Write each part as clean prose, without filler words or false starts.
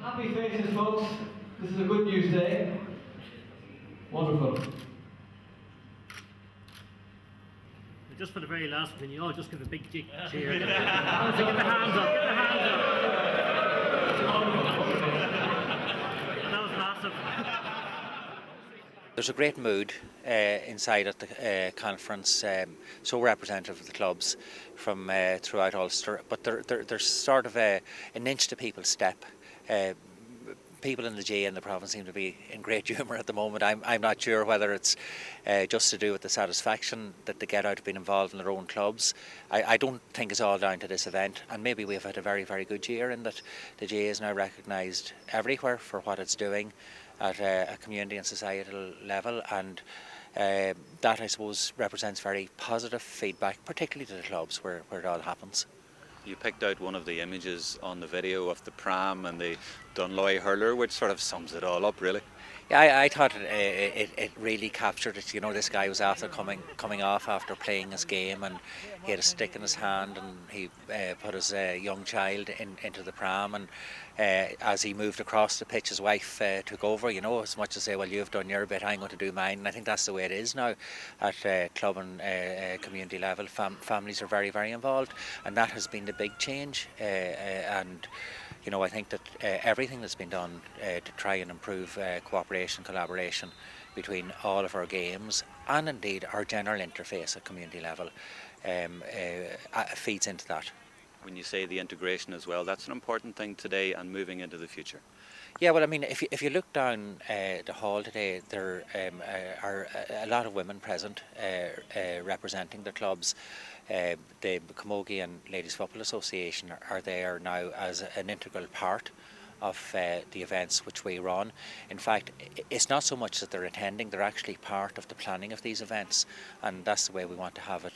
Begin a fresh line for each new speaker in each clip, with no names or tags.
Happy faces, folks. This is a good news day. Wonderful.
Just for the very last one, can you all just give a big cheer? Get the hands up, get the hands up. That was massive.
There's a great mood inside at the conference, so representative of the clubs from throughout Ulster, but there's sort of an inch to people's step. People in the GAA and the province seem to be in great humour at the moment. I'm not sure whether it's just to do with the satisfaction that they get out of being involved in their own clubs. I don't think it's all down to this event, and maybe we've had a very, very good year in that the GAA is now recognised everywhere for what it's doing at a community and societal level, and that, I suppose, represents very positive feedback, particularly to the clubs where it all happens.
You picked out one of the images on the video of the pram and the Dunloy hurler, which sort of sums it all up, really.
Yeah, I thought it really captured it. You know, this guy was after coming off after playing his game, and he had a stick in his hand, and he put his young child into the pram, and as he moved across the pitch, his wife took over, you know, as much as say, well, you've done your bit, I'm going to do mine. And I think that's the way it is now at club and community level. Families are very, very involved, and that has been the big change. And you know, I think that everything that's been done to try and improve cooperation, collaboration between all of our games, and indeed our general interface at community level, feeds into that.
When you say the integration as well, that's an important thing today and moving into the future.
Yeah, well, I mean, if you look down the hall today, there are a lot of women present representing the clubs. The Camogie and Ladies Football Association are there now as an integral part of the events which we run. In fact, it's not so much that they're attending, they're actually part of the planning of these events, and that's the way we want to have it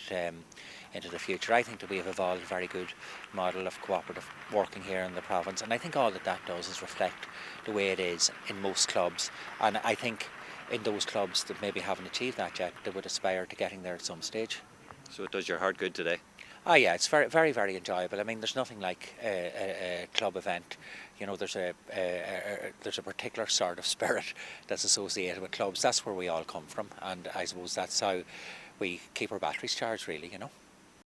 into the future. I think that we have evolved a very good model of cooperative working here in the province, and I think all that does is reflect the way it is in most clubs, and I think in those clubs that maybe haven't achieved that yet, they would aspire to getting there at some stage.
So it does your heart good today?
Oh yeah, it's very, very, very enjoyable. I mean, there's nothing like a club event. You know, there's a particular sort of spirit that's associated with clubs. That's where we all come from, and I suppose that's how we keep our batteries charged, really, you know.